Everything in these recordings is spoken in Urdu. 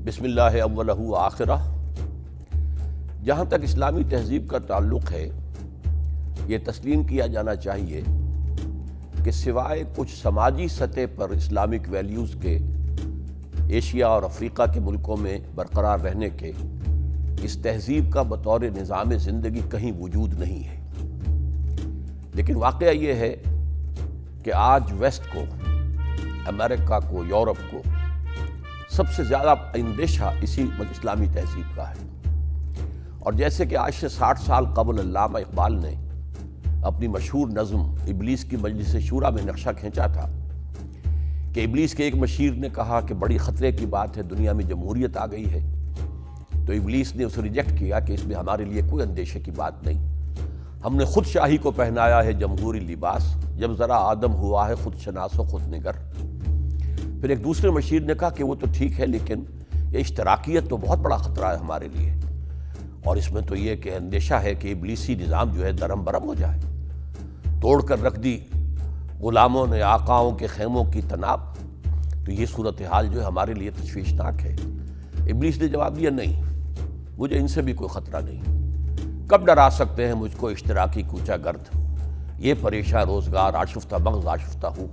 بسم اللہ اولہ و آخرہ۔ جہاں تک اسلامی تہذیب کا تعلق ہے، یہ تسلیم کیا جانا چاہیے کہ سوائے کچھ سماجی سطح پر اسلامک ویلیوز کے ایشیا اور افریقہ کے ملکوں میں برقرار رہنے کے، اس تہذیب کا بطور نظام زندگی کہیں وجود نہیں ہے۔ لیکن واقعہ یہ ہے کہ آج ویسٹ کو، امریکہ کو، یورپ کو سب سے زیادہ اندیشہ اسی اسلامی تہذیب کا ہے۔ اور جیسے کہ آج سے 60 سال قبل علامہ اقبال نے اپنی مشہور نظم ابلیس کی مجلس شورا میں نقشہ کھینچا تھا کہ ابلیس کے ایک مشیر نے کہا کہ بڑی خطرے کی بات ہے، دنیا میں جمہوریت آ گئی ہے، تو ابلیس نے اسے ریجیکٹ کیا کہ اس میں ہمارے لیے کوئی اندیشے کی بات نہیں، ہم نے خود شاہی کو پہنایا ہے جمہوری لباس، جب ذرا آدم ہوا ہے خود شناس و خود نگر۔ پھر ایک دوسرے مشیر نے کہا کہ وہ تو ٹھیک ہے، لیکن یہ اشتراکیت تو بہت بڑا خطرہ ہے ہمارے لیے، اور اس میں تو یہ کہ اندیشہ ہے کہ ابلیسی نظام جو ہے درہم برہم ہو جائے۔ توڑ کر رکھ دی غلاموں نے آقاؤں کے خیموں کی طناب، تو یہ صورتحال جو ہے ہمارے لیے تشویشناک ہے۔ ابلیس نے جواب دیا، نہیں، مجھے ان سے بھی کوئی خطرہ نہیں، کب ڈرا سکتے ہیں مجھ کو اشتراکی کوچہ گرد، یہ پریشاں روزگار آشفتہ مغز آشفتہ ہوں۔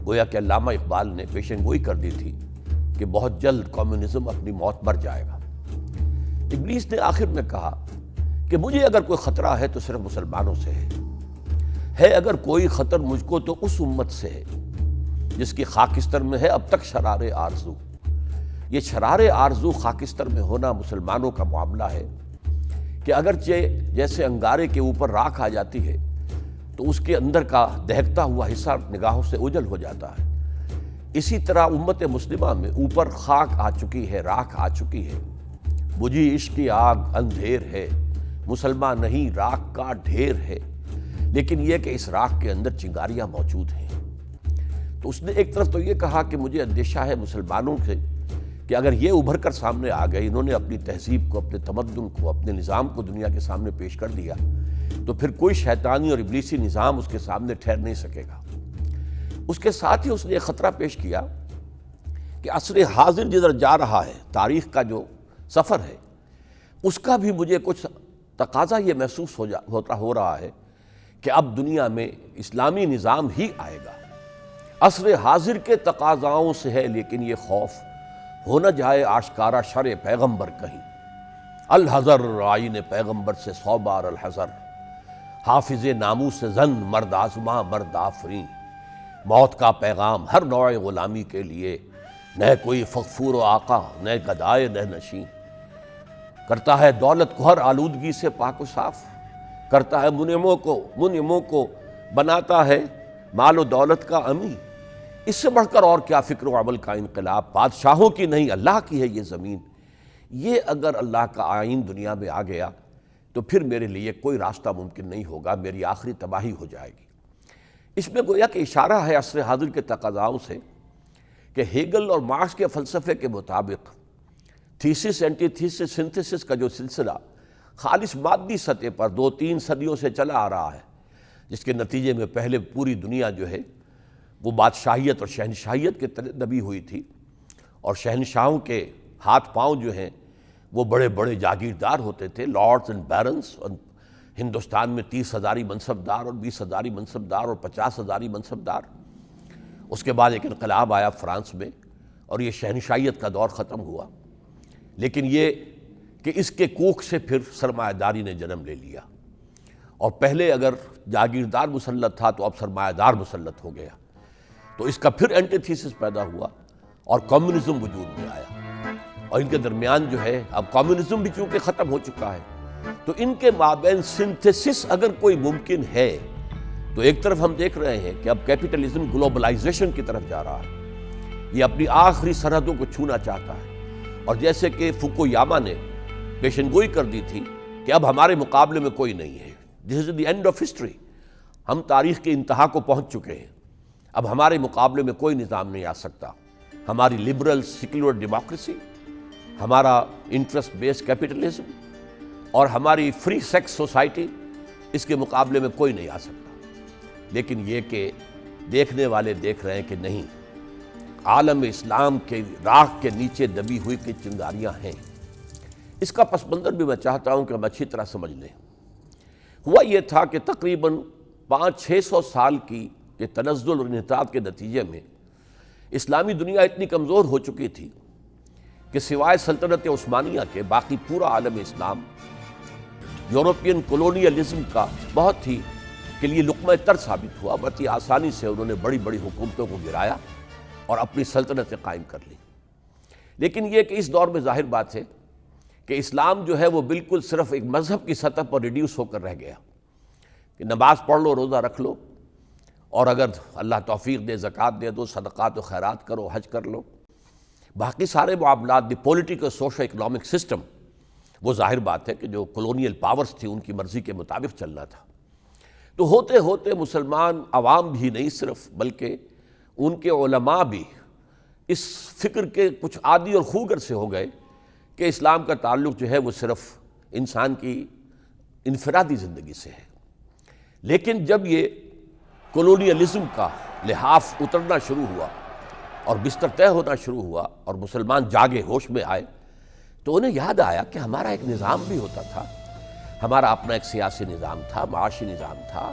گویا کہ علامہ اقبال نے پیشن گوئی کر دی تھی کہ بہت جلد کمیونزم اپنی موت مر جائے گا۔ ابلیس نے آخر میں کہا کہ مجھے اگر کوئی خطرہ ہے تو صرف مسلمانوں سے ہے اگر کوئی خطر مجھ کو تو اس امت سے ہے جس کی خاکستر میں ہے اب تک شرار آرزو۔ یہ شرار آرزو خاکستر میں ہونا مسلمانوں کا معاملہ ہے کہ اگرچہ جیسے انگارے کے اوپر راکھ آ جاتی ہے تو اس کے اندر کا دہکتا ہوا حصہ نگاہوں سے اوجھل ہو جاتا ہے، اسی طرح امت مسلمہ میں اوپر خاک آ چکی ہے، راکھ آ چکی ہے۔ بجھی عشق کی آگ اندھیر ہے، مسلمان نہیں راکھ کا ڈھیر ہے، لیکن یہ کہ اس راکھ کے اندر چنگاریاں موجود ہیں۔ تو اس نے ایک طرف تو یہ کہا کہ مجھے اندیشہ ہے مسلمانوں سے کہ اگر یہ ابھر کر سامنے آ گئے، انہوں نے اپنی تہذیب کو، اپنے تمدن کو، اپنے نظام کو دنیا کے سامنے پیش کر دیا، تو پھر کوئی شیطانی اور ابلیسی نظام اس کے سامنے ٹھہر نہیں سکے گا۔ اس کے ساتھ ہی اس نے ایک خطرہ پیش کیا کہ عصر حاضر جدھر جا رہا ہے، تاریخ کا جو سفر ہے، اس کا بھی مجھے کچھ تقاضا یہ محسوس ہو رہا ہے کہ اب دنیا میں اسلامی نظام ہی آئے گا۔ عصر حاضر کے تقاضاؤں سے ہے، لیکن یہ خوف ہو نہ جائے آشکارا شر پیغمبر کہیں، الحذر آئین پیغمبر سے 100 بار الحذر، حافظ ناموس زن مرد آزما مرد آفریں، موت کا پیغام ہر نوع غلامی کے لیے، نہ کوئی فغفور و آقا نہ گدائے نہ نشیں، کرتا ہے دولت کو ہر آلودگی سے پاک و صاف، کرتا ہے منعموں کو بناتا ہے مال و دولت کا امی، اس سے بڑھ کر اور کیا فکر و عمل کا انقلاب، بادشاہوں کی نہیں اللہ کی ہے یہ زمین۔ یہ اگر اللہ کا آئین دنیا میں آ گیا تو پھر میرے لیے کوئی راستہ ممکن نہیں ہوگا، میری آخری تباہی ہو جائے گی۔ اس میں گویا کہ اشارہ ہے عصر حاضر کے تقاضاؤں سے کہ ہیگل اور مارکس کے فلسفے کے مطابق تھیسس اینٹی تھیسس سنتھسس کا جو سلسلہ خالص مادی سطح پر 2-3 صدیوں سے چلا آ رہا ہے، جس کے نتیجے میں پہلے پوری دنیا جو ہے وہ بادشاہیت اور شہنشاہیت کے تلے دبی ہوئی تھی، اور شہنشاہوں کے ہاتھ پاؤں جو ہیں وہ بڑے بڑے جاگیردار ہوتے تھے، لارڈز اینڈ بیرنز، اور ہندوستان میں 30,000 منصبدار اور 20,000 منصبدار اور 50,000 منصبدار۔ اس کے بعد ایک انقلاب آیا فرانس میں اور یہ شہنشاہیت کا دور ختم ہوا، لیکن یہ کہ اس کے کوکھ سے پھر سرمایہ داری نے جنم لے لیا، اور پہلے اگر جاگیردار مسلط تھا تو اب سرمایہ دار مسلط ہو گیا، تو اس کا پھر اینٹی تھیسس پیدا ہوا اور کمیونزم وجود میں آیا، اور ان کے درمیان جو ہے اب کمیونزم بھی چونکہ ختم ہو چکا ہے، تو ان کے مابین سنتھسس اگر کوئی ممکن ہے، تو ایک طرف ہم دیکھ رہے ہیں کہ اب کیپٹلزم گلوبلائزیشن کی طرف جا رہا ہے، یہ اپنی آخری سرحدوں کو چھونا چاہتا ہے، اور جیسے کہ فوکویاما نے پیشن گوئی کر دی تھی کہ اب ہمارے مقابلے میں کوئی نہیں ہے، دس از دی اینڈ آف ہسٹری، ہم تاریخ کے انتہا کو پہنچ چکے ہیں، اب ہمارے مقابلے میں کوئی نظام نہیں آ سکتا، ہماری لبرل سیکولر ڈیموکریسی، ہمارا انٹرسٹ بیس کیپٹلزم اور ہماری فری سیکس سوسائٹی، اس کے مقابلے میں کوئی نہیں آ سکتا۔ لیکن یہ کہ دیکھنے والے دیکھ رہے ہیں کہ نہیں، عالم اسلام کے راکھ کے نیچے دبی ہوئی کی چنگاریاں ہیں۔ اس کا پس منظر بھی میں چاہتا ہوں کہ ہم اچھی طرح سمجھ لیں۔ ہوا یہ تھا کہ تقریباً 500-600 سال کی کے تنزل اور انحطاط کے نتیجے میں اسلامی دنیا اتنی کمزور ہو چکی تھی کہ سوائے سلطنت عثمانیہ کے باقی پورا عالم اسلام یورپین کولونیلزم کا بہت ہی کے لیے لقمہ تر ثابت ہوا۔ بڑی آسانی سے انہوں نے بڑی بڑی حکومتوں کو گرایا اور اپنی سلطنتیں قائم کر لی۔ لیکن یہ کہ اس دور میں ظاہر بات ہے کہ اسلام جو ہے وہ بالکل صرف ایک مذہب کی سطح پر ریڈیوس ہو کر رہ گیا کہ نماز پڑھ لو، روزہ رکھ لو، اور اگر اللہ توفیق دے زکوٰۃ دے دو، صدقات و خیرات کرو، حج کر لو۔ باقی سارے معاملات دی پولیٹیکل سوشو اکنامک سسٹم وہ ظاہر بات ہے کہ جو کولونیل پاورز تھی ان کی مرضی کے مطابق چلنا تھا۔ تو ہوتے ہوتے مسلمان عوام بھی نہیں صرف بلکہ ان کے علماء بھی اس فکر کے کچھ عادی اور خوگر سے ہو گئے کہ اسلام کا تعلق جو ہے وہ صرف انسان کی انفرادی زندگی سے ہے۔ لیکن جب یہ کولونیلزم کا لحاف اترنا شروع ہوا اور بستر طے ہونا شروع ہوا اور مسلمان جاگے، ہوش میں آئے، تو انہیں یاد آیا کہ ہمارا ایک نظام بھی ہوتا تھا، ہمارا اپنا ایک سیاسی نظام تھا، معاشی نظام تھا،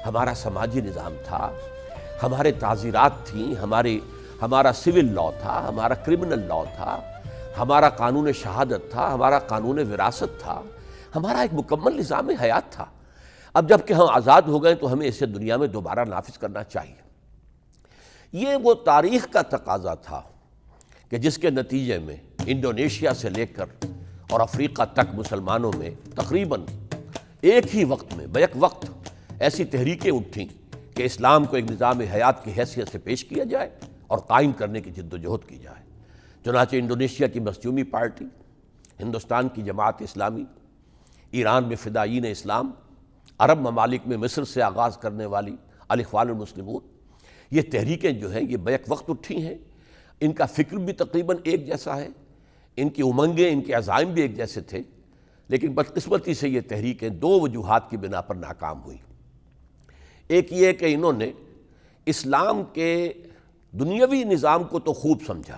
ہمارا سماجی نظام تھا، ہمارے تعزیرات تھیں، ہمارا سول لاء تھا، ہمارا کرمنل لاء تھا، ہمارا قانون شہادت تھا، ہمارا قانون وراثت تھا، ہمارا ایک مکمل نظام حیات تھا۔ اب جب کہ ہم آزاد ہو گئے تو ہمیں اسے دنیا میں دوبارہ نافذ کرنا چاہیے۔ یہ وہ تاریخ کا تقاضا تھا کہ جس کے نتیجے میں انڈونیشیا سے لے کر اور افریقہ تک مسلمانوں میں تقریباً ایک ہی وقت میں بیک وقت ایسی تحریکیں اٹھیں کہ اسلام کو ایک نظام حیات کی حیثیت سے پیش کیا جائے اور قائم کرنے کی جد و جہد کی جائے۔ چنانچہ انڈونیشیا کی مظلومی پارٹی، ہندوستان کی جماعت اسلامی، ایران میں فدائین اسلام، عرب ممالک میں مصر سے آغاز کرنے والی الاخوان المسلمون، یہ تحریکیں جو ہیں یہ بیک وقت اٹھی ہیں۔ ان کا فکر بھی تقریباً ایک جیسا ہے، ان کی امنگیں، ان کے عزائم بھی ایک جیسے تھے، لیکن بدقسمتی سے یہ تحریکیں دو وجوہات کی بنا پر ناکام ہوئی۔ ایک یہ کہ انہوں نے اسلام کے دنیاوی نظام کو تو خوب سمجھا،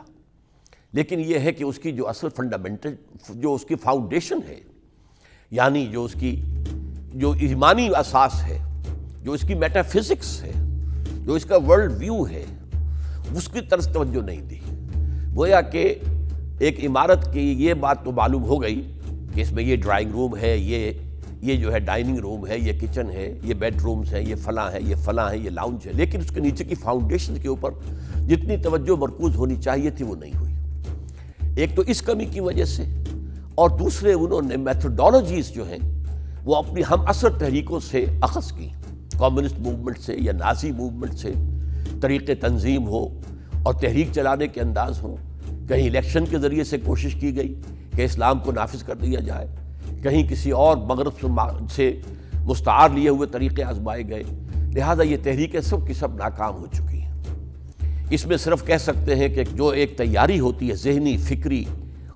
لیکن یہ ہے کہ اس کی جو اصل فنڈامنٹل جو اس کی فاؤنڈیشن ہے، یعنی جو اس کی جو ایمانی اساس ہے، جو اس کی میٹا فزکس ہے، جو اس کا ورلڈ ویو ہے، اس کی طرف توجہ نہیں دی۔ گویا کہ ایک عمارت کی یہ بات تو معلوم ہو گئی کہ اس میں یہ ڈرائنگ روم ہے، یہ جو ہے ڈائننگ روم ہے، یہ کچن ہے، یہ بیڈ رومز ہیں، یہ فلاں ہے، یہ فلاں ہے، یہ لاؤنج ہے، لیکن اس کے نیچے کی فاؤنڈیشن کے اوپر جتنی توجہ مرکوز ہونی چاہیے تھی وہ نہیں ہوئی۔ ایک تو اس کمی کی وجہ سے، اور دوسرے انہوں نے میتھڈالوجیز جو ہیں وہ اپنی ہم عصر تحریکوں سے اخذ کی، کمیونسٹ موومنٹ سے یا نازی موومنٹ سے، طریقے تنظیم ہو اور تحریک چلانے کے انداز ہوں۔ کہیں الیکشن کے ذریعے سے کوشش کی گئی کہ اسلام کو نافذ کر دیا جائے، کہیں کسی اور مغرب سے مستعار لیے ہوئے طریقے آزمائے گئے، لہذا یہ تحریکیں سب کی سب ناکام ہو چکی ہیں۔ اس میں صرف کہہ سکتے ہیں کہ جو ایک تیاری ہوتی ہے ذہنی، فکری،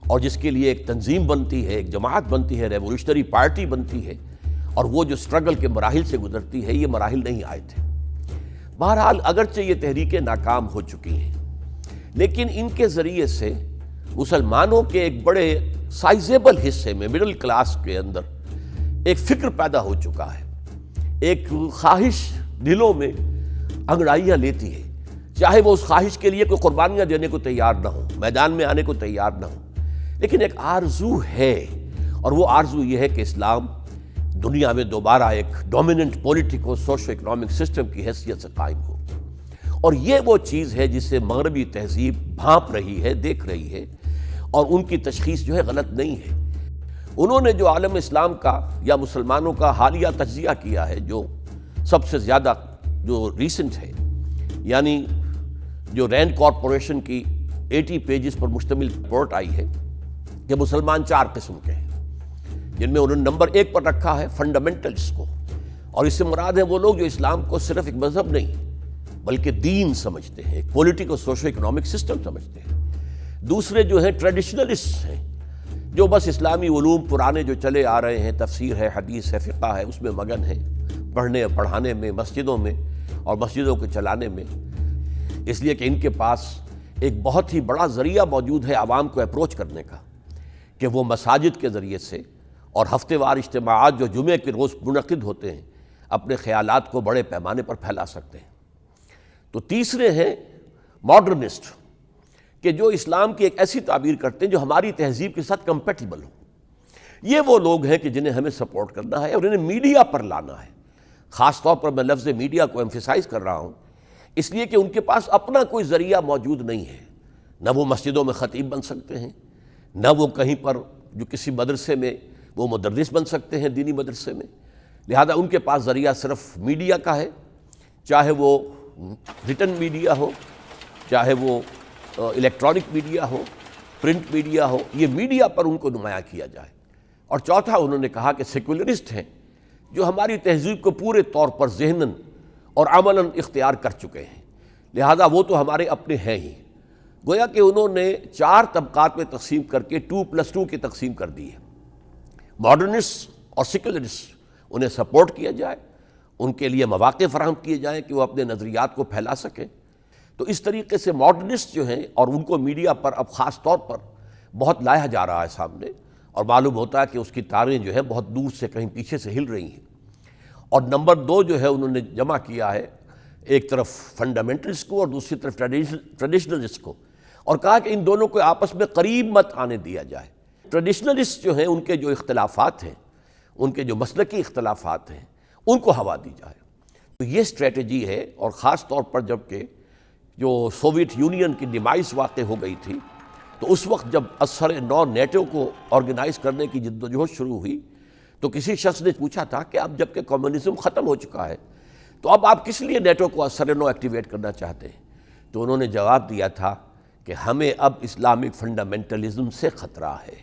اور جس کے لیے ایک تنظیم بنتی ہے، ایک جماعت بنتی ہے، ریولوشنری پارٹی بنتی ہے، اور وہ جو سٹرگل کے مراحل سے گزرتی ہے، یہ مراحل نہیں آئے تھے۔ بہرحال اگرچہ یہ تحریکیں ناکام ہو چکی ہیں، لیکن ان کے ذریعے سے مسلمانوں کے ایک بڑے سائزیبل حصے میں، مڈل کلاس کے اندر ایک فکر پیدا ہو چکا ہے، ایک خواہش دلوں میں انگڑائیاں لیتی ہے، چاہے وہ اس خواہش کے لیے کوئی قربانیاں دینے کو تیار نہ ہو، میدان میں آنے کو تیار نہ ہو، لیکن ایک آرزو ہے، اور وہ آرزو یہ ہے کہ اسلام دنیا میں دوبارہ ایک dominant politico socio economic system کی حیثیت سے قائم ہو۔ اور یہ وہ چیز ہے جسے مغربی تہذیب بھانپ رہی ہے، دیکھ رہی ہے، اور ان کی تشخیص جو ہے غلط نہیں ہے۔ انہوں نے جو عالم اسلام کا یا مسلمانوں کا حالیہ تجزیہ کیا ہے، جو سب سے زیادہ جو ریسنٹ ہے، یعنی جو رینڈ کارپوریشن کی 80 پیجز پر مشتمل رپورٹ آئی ہے کہ مسلمان 4 قسم کے ہیں، جن میں انہوں نے نمبر 1 پر رکھا ہے فنڈامنٹلز کو، اور اس سے مراد ہے وہ لوگ جو اسلام کو صرف ایک مذہب نہیں بلکہ دین سمجھتے ہیں، ایک پولیٹیکل سوشو اکنامک سسٹم سمجھتے ہیں۔ دوسرے جو ہیں ٹریڈیشنلسٹ ہیں، جو بس اسلامی علوم پرانے جو چلے آ رہے ہیں، تفسیر ہے، حدیث ہے، فقہ ہے، اس میں مگن ہیں، پڑھنے اور پڑھانے میں، مسجدوں میں اور مسجدوں کو چلانے میں، اس لیے کہ ان کے پاس ایک بہت ہی بڑا ذریعہ موجود ہے عوام کو اپروچ کرنے کا، کہ وہ مساجد کے ذریعے سے اور ہفتے وار اجتماعات جو جمعے کے روز منعقد ہوتے ہیں اپنے خیالات کو بڑے پیمانے پر پھیلا سکتے ہیں۔ تو تیسرے ہیں ماڈرنسٹ، کہ جو اسلام کی ایک ایسی تعبیر کرتے ہیں جو ہماری تہذیب کے ساتھ کمپیٹیبل ہو۔ یہ وہ لوگ ہیں کہ جنہیں ہمیں سپورٹ کرنا ہے اور انہیں میڈیا پر لانا ہے۔ خاص طور پر میں لفظ میڈیا کو ایمفیسائز کر رہا ہوں اس لیے کہ ان کے پاس اپنا کوئی ذریعہ موجود نہیں ہے، نہ وہ مسجدوں میں خطیب بن سکتے ہیں، نہ وہ کہیں پر جو کسی مدرسے میں وہ مدرس بن سکتے ہیں دینی مدرسے میں، لہذا ان کے پاس ذریعہ صرف میڈیا کا ہے، چاہے وہ ریٹن میڈیا ہو، چاہے وہ الیکٹرانک میڈیا ہو، پرنٹ میڈیا ہو، یہ میڈیا پر ان کو نمایاں کیا جائے۔ اور چوتھا انہوں نے کہا کہ سیکولرسٹ ہیں جو ہماری تہذیب کو پورے طور پر ذہناً اور عملاً اختیار کر چکے ہیں، لہذا وہ تو ہمارے اپنے ہیں ہی۔ گویا کہ انہوں نے 4 طبقات میں تقسیم کر کے 2+2 کی تقسیم کر دی ہے۔ ماڈرنسٹ اور سیکولرسٹ انہیں سپورٹ کیا جائے، ان کے لیے مواقع فراہم کیے جائیں کہ وہ اپنے نظریات کو پھیلا سکیں۔ تو اس طریقے سے ماڈرنسٹ جو ہیں اور ان کو میڈیا پر اب خاص طور پر بہت لایا جا رہا ہے سامنے، اور معلوم ہوتا ہے کہ اس کی تاریں جو ہے بہت دور سے کہیں پیچھے سے ہل رہی ہیں۔ اور نمبر 2 جو ہے انہوں نے جمع کیا ہے ایک طرف فنڈامنٹلسٹ کو اور دوسری طرف ٹریڈیشنلسٹ کو، اور کہا کہ ان دونوں کو آپس میں قریب مت آنے دیا جائے۔ ٹریڈیشنلسٹ جو ہیں ان کے جو اختلافات ہیں، ان کے جو مسلکی اختلافات ہیں، ان کو ہوا دی جائے۔ تو یہ اسٹریٹجی ہے، اور خاص طور پر جب کہ جو سوویت یونین کی ڈیمائز واقع ہو گئی تھی تو اس وقت جب اثر نو نیٹو کو آرگنائز کرنے کی جدوجہد شروع ہوئی تو کسی شخص نے پوچھا تھا کہ اب جب کہ کمیونزم ختم ہو چکا ہے تو اب آپ کس لیے نیٹو کو اثر نو ایکٹیویٹ کرنا چاہتے ہیں؟ تو انہوں نے جواب دیا تھا کہ ہمیں اب اسلامک فنڈامنٹلزم سے خطرہ ہے۔